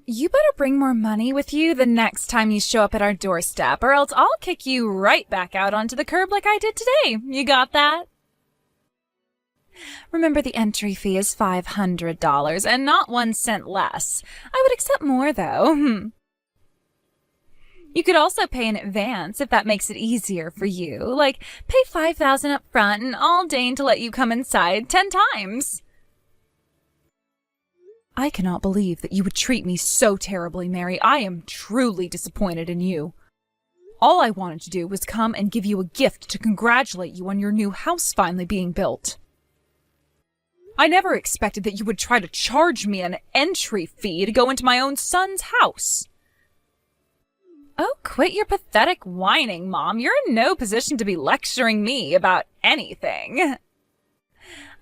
You better bring more money with you the next time you show up at our doorstep, or else I'll kick you right back out onto the curb like I did today. You got that? Remember, the entry fee is $500 and not 1 cent less. I would accept more, though. You could also pay in advance if that makes it easier for you. Like, pay $5,000 up front and I'll deign to let you come inside 10 times. I cannot believe that you would treat me so terribly, Mary. I am truly disappointed in you. All I wanted to do was come and give you a gift to congratulate you on your new house finally being built. I never expected that you would try to charge me an entry fee to go into my own son's house. Oh, quit your pathetic whining, Mom. You're in no position to be lecturing me about anything.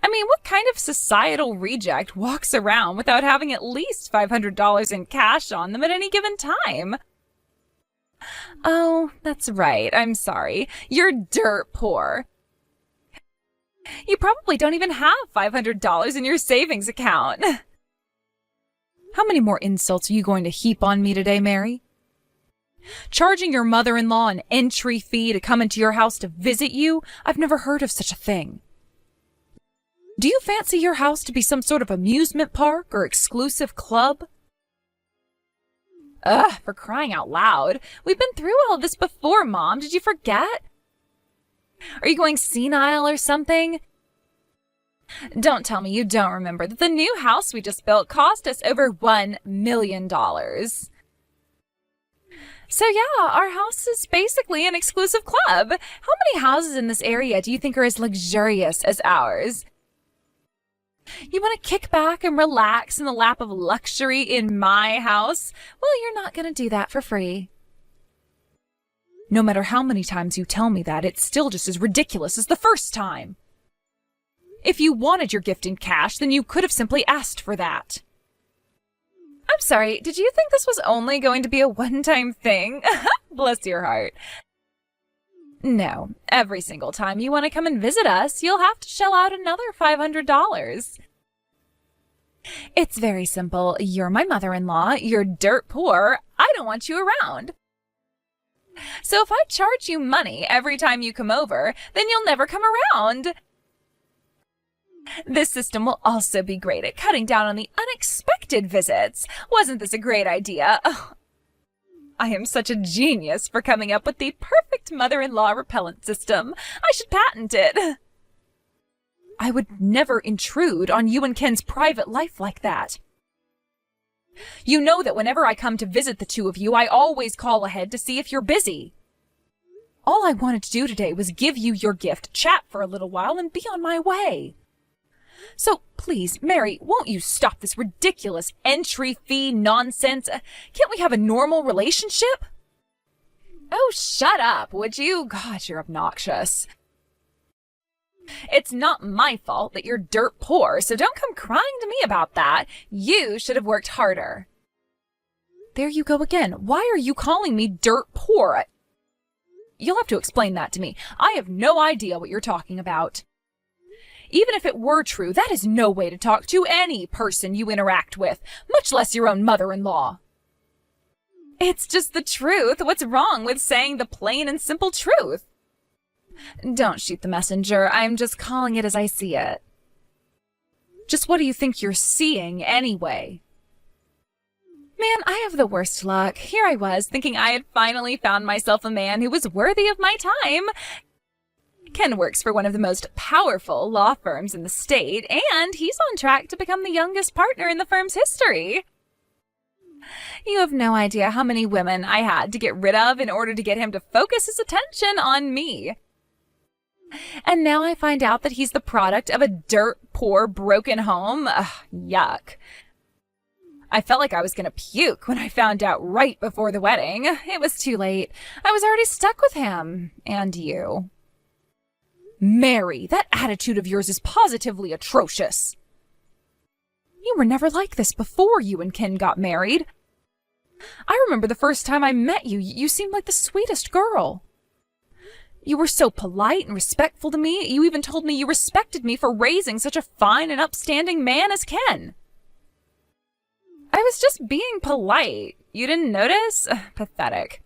I mean, what kind of societal reject walks around without having at least $500 in cash on them at any given time? Oh, that's right. I'm sorry. You're dirt poor. You probably don't even have $500 in your savings account. How many more insults are you going to heap on me today, Mary? Charging your mother-in-law an entry fee to come into your house to visit you? I've never heard of such a thing. Do you fancy your house to be some sort of amusement park or exclusive club? Ugh, for crying out loud. We've been through all this before, Mom. Did you forget? Are you going senile or something? Don't tell me you don't remember that the new house we just built cost us over $1 million. So yeah, our house is basically an exclusive club. How many houses in this area do you think are as luxurious as ours? You want to kick back and relax in the lap of luxury in my house? Well, you're not going to do that for free. No matter how many times you tell me that, it's still just as ridiculous as the first time. If you wanted your gift in cash, then you could have simply asked for that. I'm sorry, did you think this was only going to be a one-time thing? Bless your heart. No, every single time you want to come and visit us, you'll have to shell out another $500. It's very simple. You're my mother-in-law, you're dirt poor, I don't want you around. So if I charge you money every time you come over, then you'll never come around. This system will also be great at cutting down on the unexpected visits. Wasn't this a great idea? Oh, I am such a genius for coming up with the perfect mother-in-law repellent system. I should patent it. I would never intrude on you and Ken's private life like that. You know that whenever I come to visit the two of you, I always call ahead to see if you're busy. All I wanted to do today was give you your gift, chat for a little while, and be on my way. So, please, Mary, won't you stop this ridiculous entry fee nonsense? Can't we have a normal relationship? Oh, shut up, would you? God, you're obnoxious. It's not my fault that you're dirt poor, so don't come crying to me about that. You should have worked harder. There you go again. Why are you calling me dirt poor? You'll have to explain that to me. I have no idea what you're talking about. Even if it were true, that is no way to talk to any person you interact with, much less your own mother-in-law. It's just the truth. What's wrong with saying the plain and simple truth? Don't shoot the messenger. I'm just calling it as I see it. Just what do you think you're seeing anyway? Man, I have the worst luck. Here I was, thinking I had finally found myself a man who was worthy of my time. Ken works for one of the most powerful law firms in the state, and he's on track to become the youngest partner in the firm's history. You have no idea how many women I had to get rid of in order to get him to focus his attention on me. And now I find out that he's the product of a dirt poor, broken home. Ugh, yuck. I felt like I was going to puke when I found out right before the wedding. It was too late. I was already stuck with him. And you. Mary, that attitude of yours is positively atrocious. You were never like this before you and Ken got married. I remember the first time I met you, you seemed like the sweetest girl. You were so polite and respectful to me. You even told me you respected me for raising such a fine and upstanding man as Ken. I was just being polite. You didn't notice? Pathetic.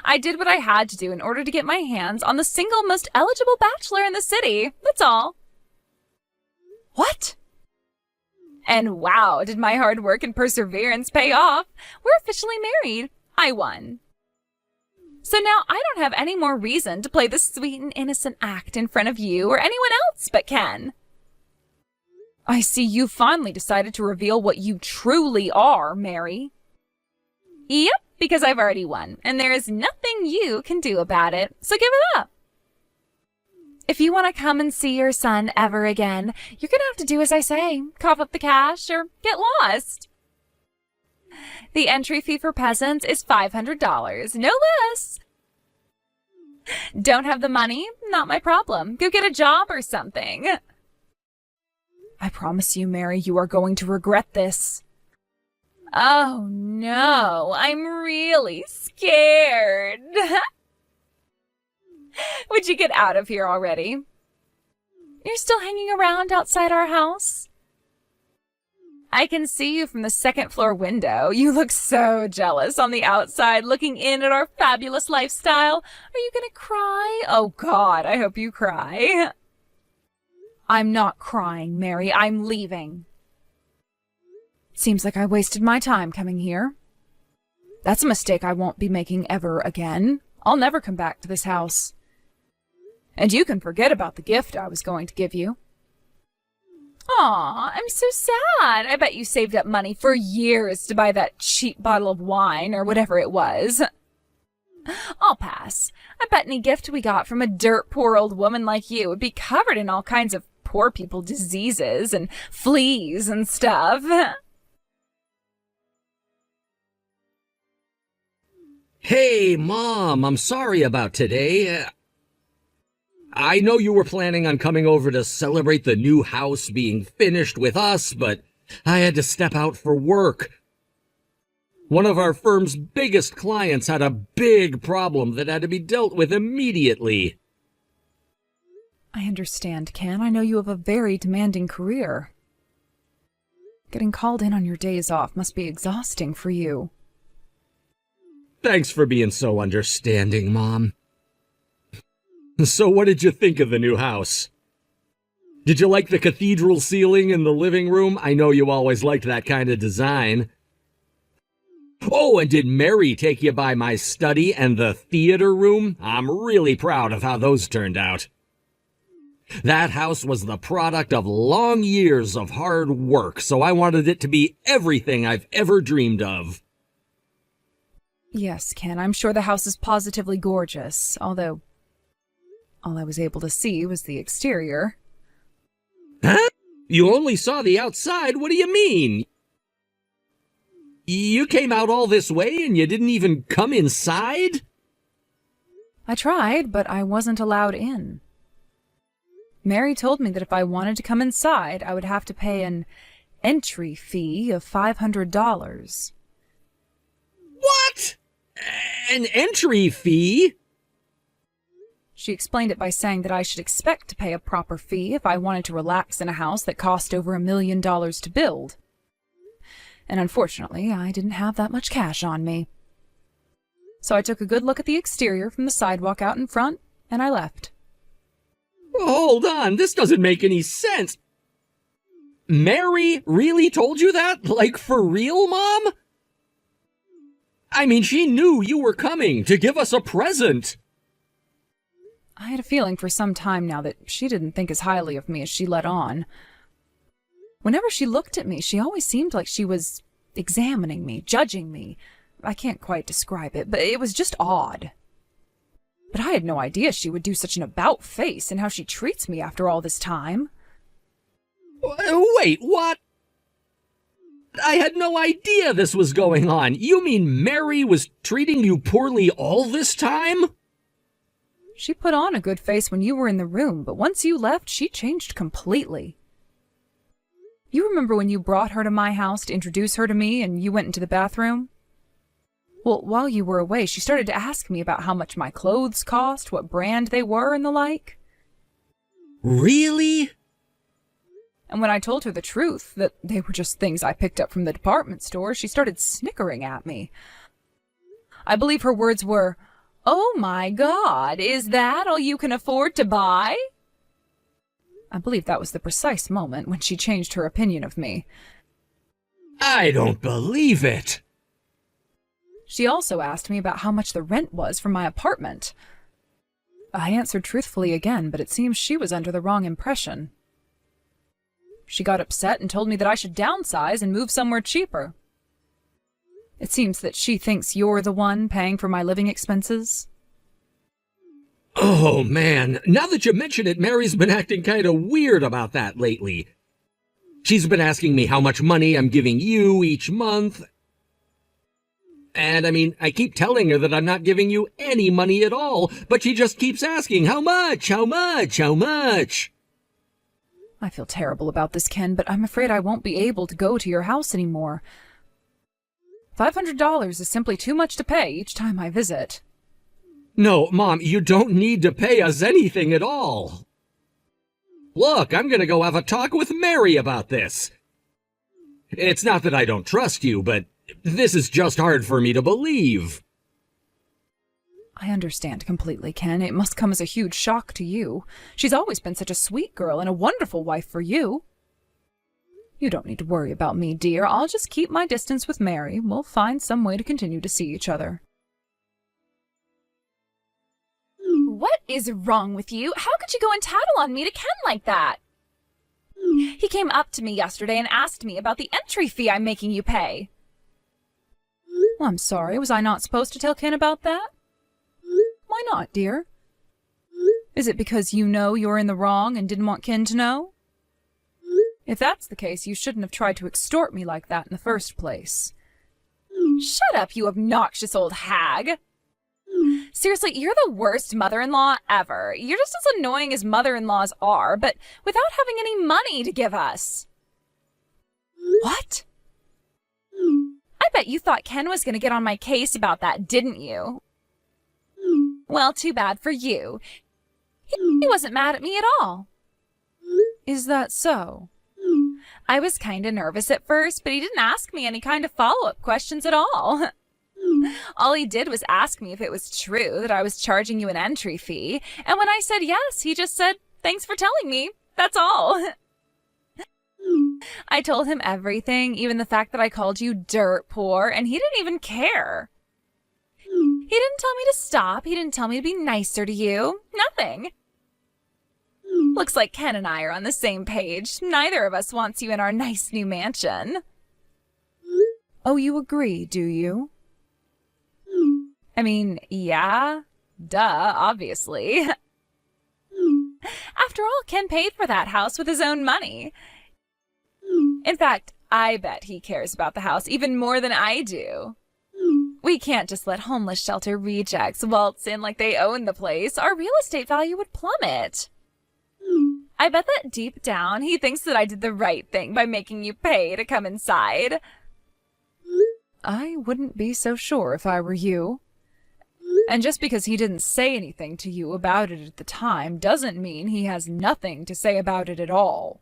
I did what I had to do in order to get my hands on the single most eligible bachelor in the city. That's all. What? And wow, did my hard work and perseverance pay off. We're officially married. I won. So now I don't have any more reason to play the sweet and innocent act in front of you or anyone else but Ken. I see you finally decided to reveal what you truly are, Mary. Yep, because I've already won, and there is nothing you can do about it, so give it up. If you want to come and see your son ever again, you're going to have to do as I say. Cough up the cash or get lost. The entry fee for peasants is $500, no less. Don't have the money? Not my problem. Go get a job or something. I promise you, Mary, you are going to regret this. Oh, no, I'm really scared. Would you get out of here already? You're still hanging around outside our house? I can see you from the second floor window. You look so jealous on the outside, looking in at our fabulous lifestyle. Are you gonna cry? Oh, God, I hope you cry. I'm not crying, Mary. I'm leaving. Seems like I wasted my time coming here. That's a mistake I won't be making ever again. I'll never come back to this house. And you can forget about the gift I was going to give you. Aw, I'm so sad. I bet you saved up money for years to buy that cheap bottle of wine or whatever it was. I'll pass. I bet any gift we got from a dirt poor old woman like you would be covered in all kinds of poor people diseases and fleas and stuff. Hey, Mom, I'm sorry about today. I know you were planning on coming over to celebrate the new house being finished with us, but I had to step out for work. One of our firm's biggest clients had a big problem that had to be dealt with immediately. I understand, Ken. I know you have a very demanding career. Getting called in on your days off must be exhausting for you. Thanks for being so understanding, Mom. So what did you think of the new house? Did you like the cathedral ceiling in the living room? I know you always liked that kind of design. Oh, and did Mary take you by my study and the theater room? I'm really proud of how those turned out. That house was the product of long years of hard work, so I wanted it to be everything I've ever dreamed of. Yes, Ken, I'm sure the house is positively gorgeous, although all I was able to see was the exterior. Huh? You only saw the outside? What do you mean? You came out all this way and you didn't even come inside? I tried, but I wasn't allowed in. Mary told me that if I wanted to come inside, I would have to pay an entry fee of $500. What? An entry fee? She explained it by saying that I should expect to pay a proper fee if I wanted to relax in a house that cost over $1 million to build. And unfortunately, I didn't have that much cash on me. So I took a good look at the exterior from the sidewalk out in front, and I left. Hold on, this doesn't make any sense. Mary really told you that? Like, for real, Mom? I mean, she knew you were coming to give us a present. I had a feeling for some time now that she didn't think as highly of me as she let on. Whenever she looked at me, she always seemed like she was examining me, judging me. I can't quite describe it, but it was just odd. But I had no idea she would do such an about-face in how she treats me after all this time. Wait, what? I had no idea this was going on. You mean Mary was treating you poorly all this time? She put on a good face when you were in the room, but once you left, she changed completely. You remember when you brought her to my house to introduce her to me and you went into the bathroom? Well, while you were away, she started to ask me about how much my clothes cost, what brand they were, and the like. Really? And when I told her the truth, that they were just things I picked up from the department store, she started snickering at me. I believe her words were, "Oh my God, is that all you can afford to buy?" I believe that was the precise moment when she changed her opinion of me. I don't believe it. She also asked me about how much the rent was for my apartment. I answered truthfully again, but it seems she was under the wrong impression. She got upset and told me that I should downsize and move somewhere cheaper. It seems that she thinks you're the one paying for my living expenses. Oh, man. Now that you mention it, Mary's been acting kind of weird about that lately. She's been asking me how much money I'm giving you each month. And, I keep telling her that I'm not giving you any money at all, but she just keeps asking, how much, how much, how much? I feel terrible about this, Ken, but I'm afraid I won't be able to go to your house anymore. $500 is simply too much to pay each time I visit. No, Mom, you don't need to pay us anything at all. Look, I'm gonna go have a talk with Mary about this. It's not that I don't trust you, but this is just hard for me to believe. I understand completely, Ken. It must come as a huge shock to you. She's always been such a sweet girl and a wonderful wife for you. You don't need to worry about me, dear. I'll just keep my distance with Mary. We'll find some way to continue to see each other. What is wrong with you? How could you go and tattle on me to Ken like that? He came up to me yesterday and asked me about the entry fee I'm making you pay. Well, I'm sorry. Was I not supposed to tell Ken about that? Why not, dear? Is it because you know you're in the wrong and didn't want Ken to know? If that's the case, you shouldn't have tried to extort me like that in the first place. Shut up, you obnoxious old hag. Seriously, you're the worst mother-in-law ever. You're just as annoying as mother-in-laws are, but without having any money to give us. What? I bet you thought Ken was going to get on my case about that, didn't you? Well, too bad for you. He wasn't mad at me at all. Is that so? I was kind of nervous at first, but he didn't ask me any kind of follow-up questions at all. All he did was ask me if it was true that I was charging you an entry fee, and when I said yes, he just said, "Thanks for telling me." That's all. I told him everything, even the fact that I called you dirt poor, and he didn't even care. He didn't tell me to stop. He didn't tell me to be nicer to you. Nothing. Looks like Ken and I are on the same page. Neither of us wants you in our nice new mansion. Oh, you agree, do you? Yeah. Duh, obviously. After all, Ken paid for that house with his own money. In fact, I bet he cares about the house even more than I do. We can't just let homeless shelter rejects waltz in like they own the place. Our real estate value would plummet. I bet that deep down he thinks that I did the right thing by making you pay to come inside. I wouldn't be so sure if I were you. And just because he didn't say anything to you about it at the time doesn't mean he has nothing to say about it at all.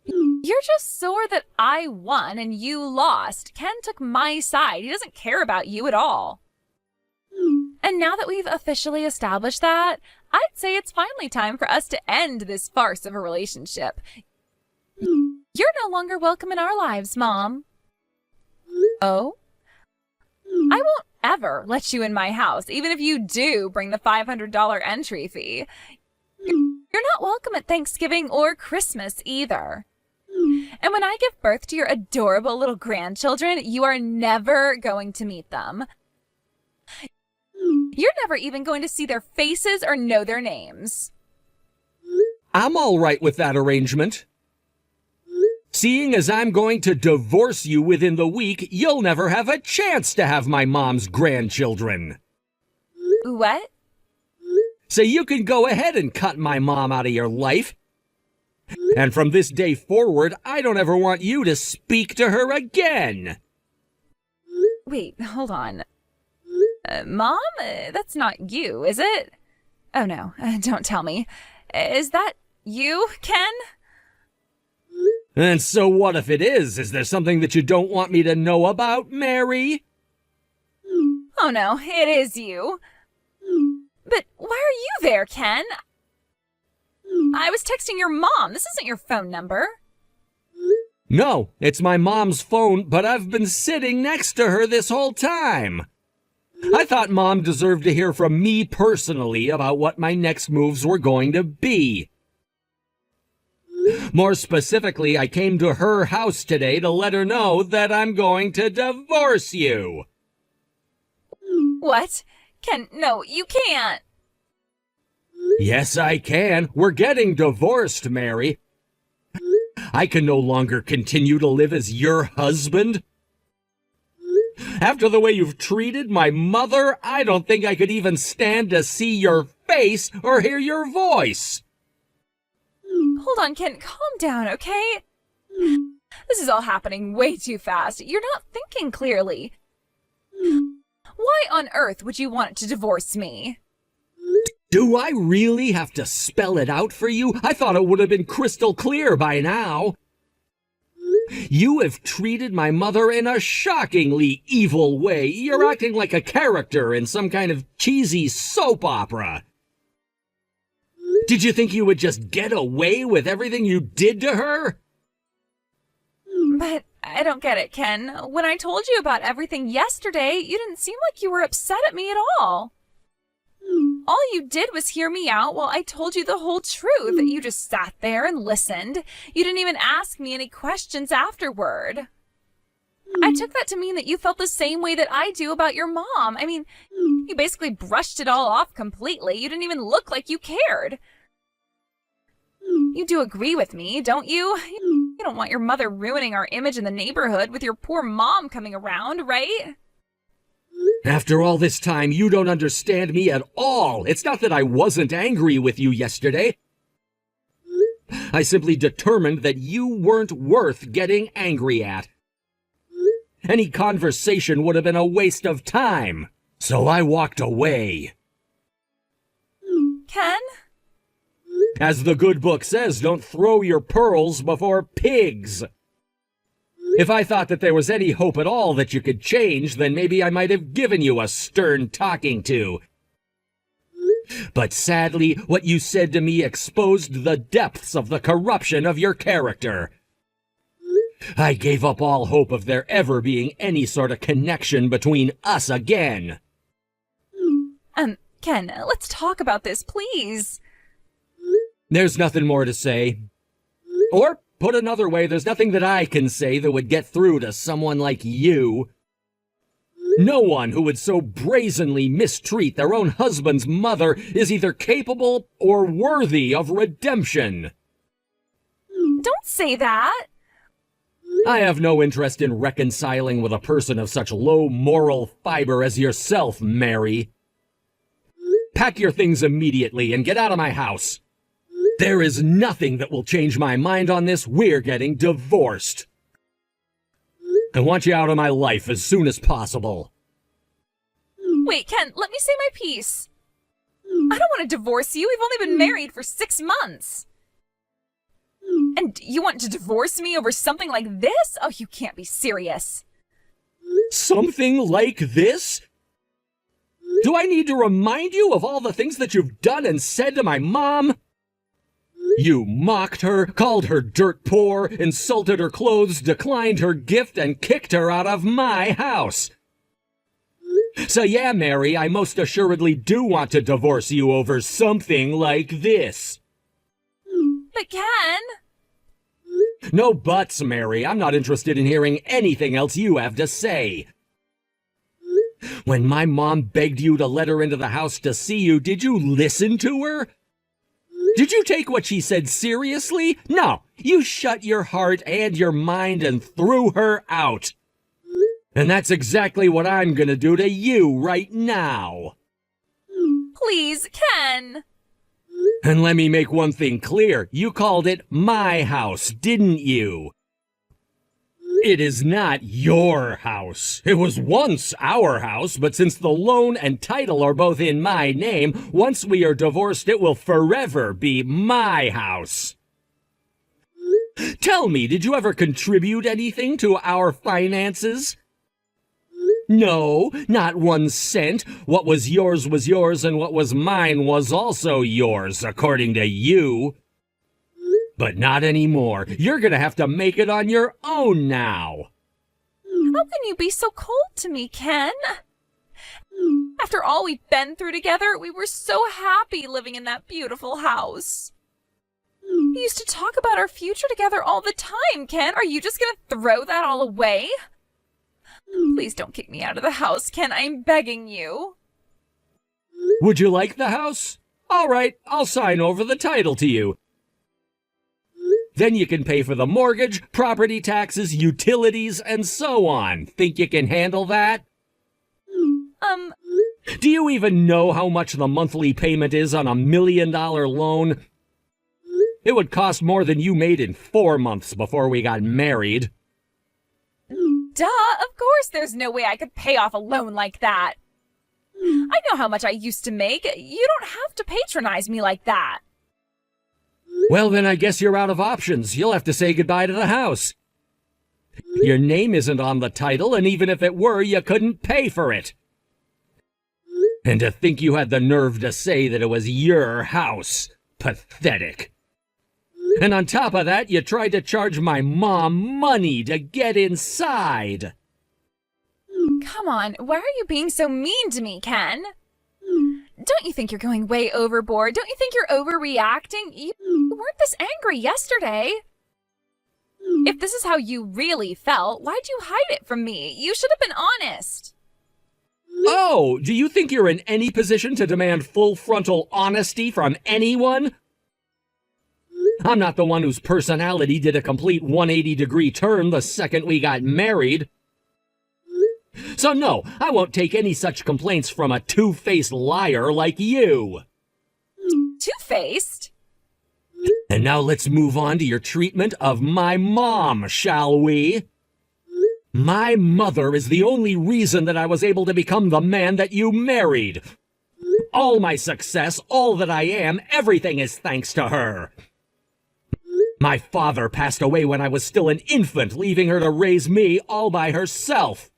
You're just sore that I won and you lost. Ken took my side. He doesn't care about you at all. And now that we've officially established that, I'd say it's finally time for us to end this farce of a relationship. You're no longer welcome in our lives, Mom. Oh? I won't ever let you in my house, even if you do bring the $500 entry fee. You're not welcome at Thanksgiving or Christmas either. And when I give birth to your adorable little grandchildren, you are never going to meet them. You're never even going to see their faces or know their names. I'm all right with that arrangement. Seeing as I'm going to divorce you within the week, you'll never have a chance to have my mom's grandchildren. What? So you can go ahead and cut my mom out of your life. And from this day forward, I don't ever want you to speak to her again. Wait, hold on. Mom? That's not you, is it? Oh no, don't tell me. Is that you, Ken? And so what if it is? Is there something that you don't want me to know about, Mary? Oh no, it is you. But why are you there, Ken? I was texting your mom. This isn't your phone number. No, it's my mom's phone, but I've been sitting next to her this whole time. I thought Mom deserved to hear from me personally about what my next moves were going to be. More specifically, I came to her house today to let her know that I'm going to divorce you. What? Ken, no, you can't. Yes, I can. We're getting divorced, Mary. I can no longer continue to live as your husband. After the way you've treated my mother, I don't think I could even stand to see your face or hear your voice. Hold on, Ken, calm down, okay? This is all happening way too fast. You're not thinking clearly. Why on earth would you want to divorce me? Do I really have to spell it out for you? I thought it would have been crystal clear by now. You have treated my mother in a shockingly evil way. You're acting like a character in some kind of cheesy soap opera. Did you think you would just get away with everything you did to her? But I don't get it, Ken. When I told you about everything yesterday, you didn't seem like you were upset at me at all. All you did was hear me out while I told you the whole truth. You just sat there and listened. You didn't even ask me any questions afterward. I took that to mean that you felt the same way that I do about your mom. I mean, you basically brushed it all off completely. You didn't even look like you cared. You do agree with me, don't you? You don't want your mother ruining our image in the neighborhood with your poor mom coming around, right? After all this time, you don't understand me at all. It's not that I wasn't angry with you yesterday. I simply determined that you weren't worth getting angry at. Any conversation would have been a waste of time, so I walked away. Ken? As the good book says, don't throw your pearls before pigs. If I thought that there was any hope at all that you could change, then maybe I might have given you a stern talking to. But sadly, what you said to me exposed the depths of the corruption of your character. I gave up all hope of there ever being any sort of connection between us again. Ken, let's talk about this, please. There's nothing more to say. Or, put another way, there's nothing that I can say that would get through to someone like you. No one who would so brazenly mistreat their own husband's mother is either capable or worthy of redemption. Don't say that. I have no interest in reconciling with a person of such low moral fiber as yourself, Mary. Pack your things immediately and get out of my house. There is nothing that will change my mind on this. We're getting divorced. I want you out of my life as soon as possible. Wait, Ken, let me say my piece. I don't want to divorce you. We've only been married for 6 months. And you want to divorce me over something like this? Oh, you can't be serious. Something like this? Do I need to remind you of all the things that you've done and said to my mom? You mocked her, called her dirt poor, insulted her clothes, declined her gift, and kicked her out of my house. So yeah, Mary, I most assuredly do want to divorce you over something like this. But Ken... No buts, Mary. I'm not interested in hearing anything else you have to say. When my mom begged you to let her into the house to see you, did you listen to her? Did you take what she said seriously? No, you shut your heart and your mind and threw her out. And that's exactly what I'm gonna do to you right now. Please, Ken. And let me make one thing clear. You called it my house, didn't you? It is not your house. It was once our house, but since the loan and title are both in my name, once we are divorced, it will forever be my house. Tell me, did you ever contribute anything to our finances? No, not 1 cent. What was yours, and what was mine was also yours, according to you. But not anymore. You're gonna have to make it on your own now. How can you be so cold to me, Ken? After all we've been through together, we were so happy living in that beautiful house. We used to talk about our future together all the time, Ken. Are you just gonna throw that all away? Please don't kick me out of the house, Ken. I'm begging you. Would you like the house? All right, I'll sign over the title to you. Then you can pay for the mortgage, property taxes, utilities, and so on. Think you can handle that? Do you even know how much the monthly payment is on a $1 million loan? It would cost more than you made in 4 months before we got married. Duh, of course there's no way I could pay off a loan like that. I know how much I used to make. You don't have to patronize me like that. Well, then I guess you're out of options. You'll have to say goodbye to the house. Your name isn't on the title, and even if it were, you couldn't pay for it. And to think you had the nerve to say that it was your house. Pathetic. And on top of that, you tried to charge my mom money to get inside. Come on, why are you being so mean to me, Ken? Don't you think you're going way overboard? Don't you think you're overreacting? You weren't this angry yesterday. If this is how you really felt, why'd you hide it from me? You should have been honest. Oh, do you think you're in any position to demand full frontal honesty from anyone? I'm not the one whose personality did a complete 180-degree turn the second we got married. So no, I won't take any such complaints from a two-faced liar like you. Two-faced? And now let's move on to your treatment of my mom, shall we? My mother is the only reason that I was able to become the man that you married. All my success, all that I am, everything is thanks to her. My father passed away when I was still an infant, leaving her to raise me all by herself.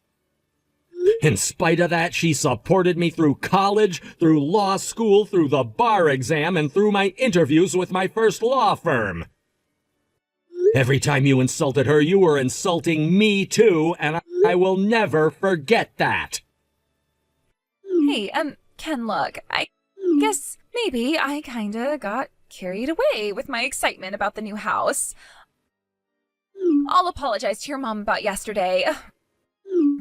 In spite of that, she supported me through college, through law school, through the bar exam, and through my interviews with my first law firm. Every time you insulted her, you were insulting me too, and I will never forget that. Hey, Ken, look, I guess maybe I kinda got carried away with my excitement about the new house. I'll apologize to your mom about yesterday.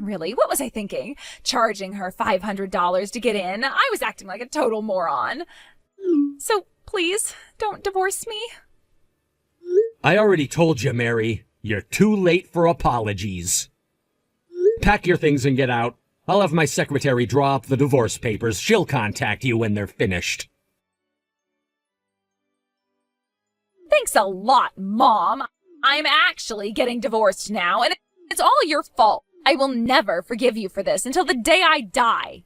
Really, what was I thinking? Charging her $500 to get in? I was acting like a total moron. So please, don't divorce me. I already told you, Mary. You're too late for apologies. Pack your things and get out. I'll have my secretary draw up the divorce papers. She'll contact you when they're finished. Thanks a lot, Mom. I'm actually getting divorced now, and it's all your fault. I will never forgive you for this until the day I die.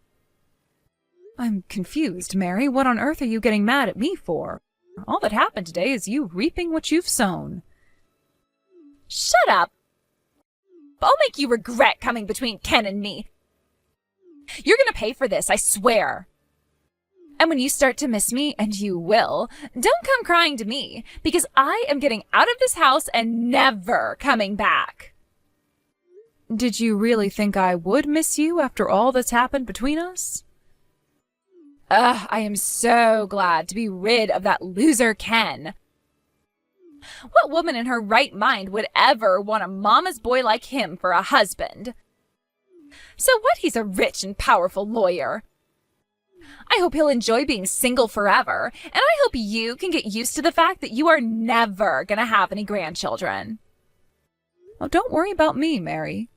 I'm confused, Mary. What on earth are you getting mad at me for? All that happened today is you reaping what you've sown. Shut up. I'll make you regret coming between Ken and me. You're gonna pay for this, I swear. And when you start to miss me, and you will, don't come crying to me, because I am getting out of this house and never coming back. Did you really think I would miss you after all that's happened between us? I am so glad to be rid of that loser Ken. What woman in her right mind would ever want a mama's boy like him for a husband? So what, he's a rich and powerful lawyer. I hope he'll enjoy being single forever, and I hope you can get used to the fact that you are never gonna have any grandchildren. Oh, don't worry about me, Mary.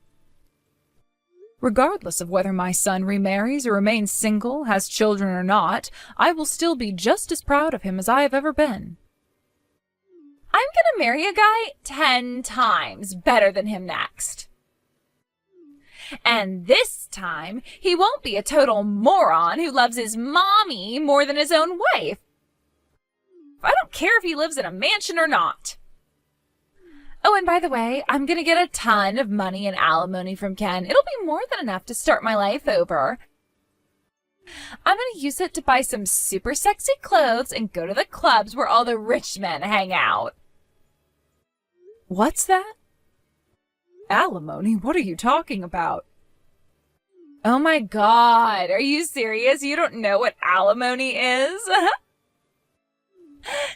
Regardless of whether my son remarries or remains single, has children or not, I will still be just as proud of him as I have ever been. I'm gonna marry a guy 10 times better than him next. And this time, he won't be a total moron who loves his mommy more than his own wife. I don't care if he lives in a mansion or not. Oh, and by the way, I'm gonna get a ton of money in alimony from Ken. It'll be more than enough to start my life over. I'm gonna use it to buy some super sexy clothes and go to the clubs where all the rich men hang out. What's that? Alimony? What are you talking about? Oh my god, are you serious? You don't know what alimony is?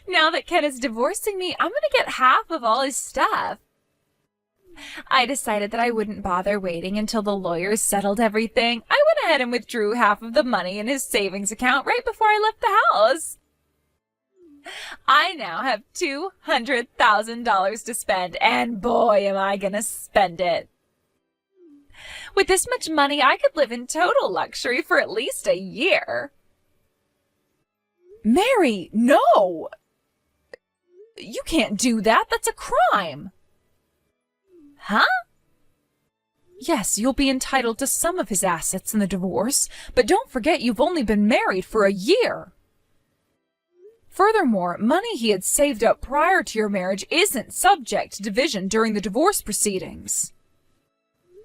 Now that Ken is divorcing me, I'm gonna get half of all his stuff. I decided that I wouldn't bother waiting until the lawyers settled everything. I went ahead and withdrew half of the money in his savings account right before I left the house. I now have $200,000 to spend, and boy, am I gonna spend it. With this much money, I could live in total luxury for at least a year. Mary, no! You can't do that. That's a crime. Huh? Yes, you'll be entitled to some of his assets in the divorce, but don't forget you've only been married for a year. Furthermore, money he had saved up prior to your marriage isn't subject to division during the divorce proceedings.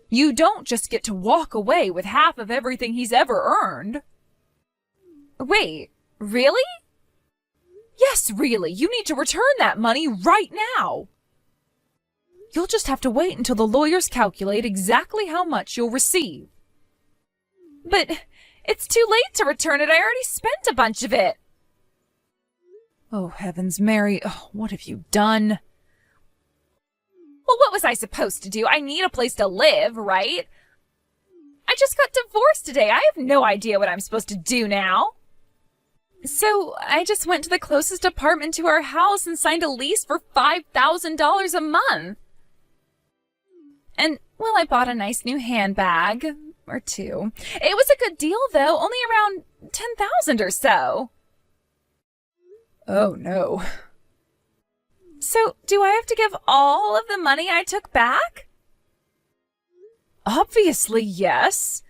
You don't just get to walk away with half of everything he's ever earned. Wait, really? Yes, really. You need to return that money right now. You'll just have to wait until the lawyers calculate exactly how much you'll receive. But it's too late to return it. I already spent a bunch of it. Oh, heavens, Mary. Oh, what have you done? Well, what was I supposed to do? I need a place to live, right? I just got divorced today. I have no idea what I'm supposed to do now. So I just went to the closest apartment to our house and signed a lease for $5,000 a month. And, well, I bought a nice new handbag, or two. It was a good deal, though, only around $10,000 or so. Oh, no. So, do I have to give all of the money I took back? Obviously, yes.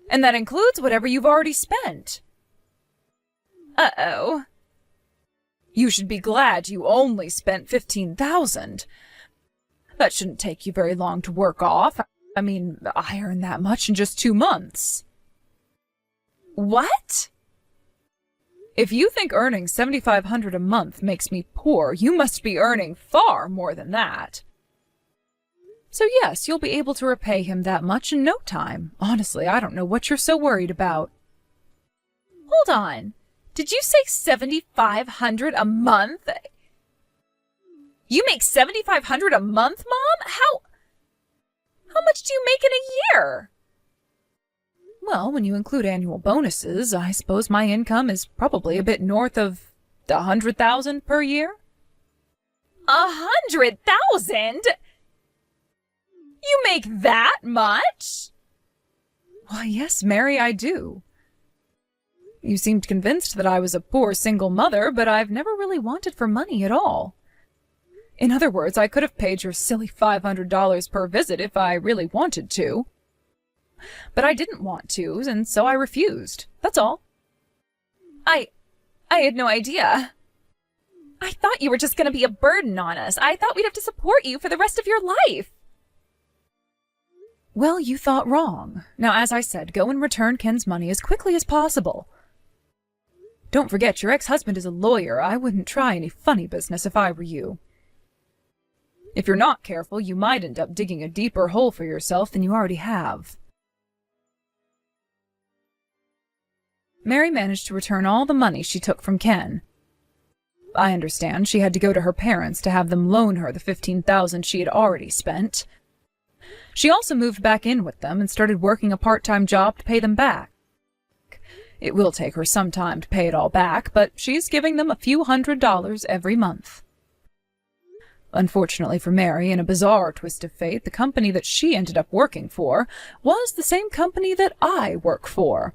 And that includes whatever you've already spent. Uh-oh. You should be glad you only spent $15,000. That shouldn't take you very long to work off. I mean, I earned that much in just 2 months. What? If you think earning $7,500 a month makes me poor, you must be earning far more than that. So yes, you'll be able to repay him that much in no time. Honestly, I don't know what you're so worried about. Hold on. Did you say $7,500 a month? You make $7,500 a month, Mom? How much do you make in a year? Well, when you include annual bonuses, I suppose my income is probably a bit north of $100,000 per year. 100,000? You make that much? Why, yes, Mary, I do. You seemed convinced that I was a poor single mother, but I've never really wanted for money at all. In other words, I could have paid your silly $500 per visit if I really wanted to. But I didn't want to, and so I refused. That's all. I had no idea. I thought you were just going to be a burden on us. I thought we'd have to support you for the rest of your life. Well, you thought wrong. Now, as I said, go and return Ken's money as quickly as possible. Don't forget, your ex-husband is a lawyer. I wouldn't try any funny business if I were you. If you're not careful, you might end up digging a deeper hole for yourself than you already have. Mary managed to return all the money she took from Ken. I understand she had to go to her parents to have them loan her the $15,000 she had already spent. She also moved back in with them and started working a part-time job to pay them back. It will take her some time to pay it all back, but she's giving them a few $100s every month. Unfortunately for Mary, in a bizarre twist of fate, the company that she ended up working for was the same company that I work for.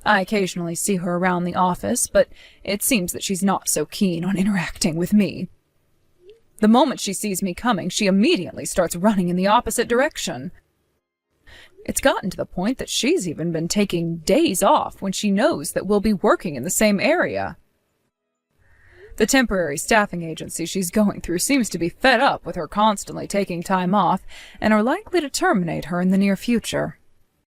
I occasionally see her around the office, but it seems that she's not so keen on interacting with me. The moment she sees me coming, she immediately starts running in the opposite direction. It's gotten to the point that she's even been taking days off when she knows that we'll be working in the same area. The temporary staffing agency she's going through seems to be fed up with her constantly taking time off and are likely to terminate her in the near future.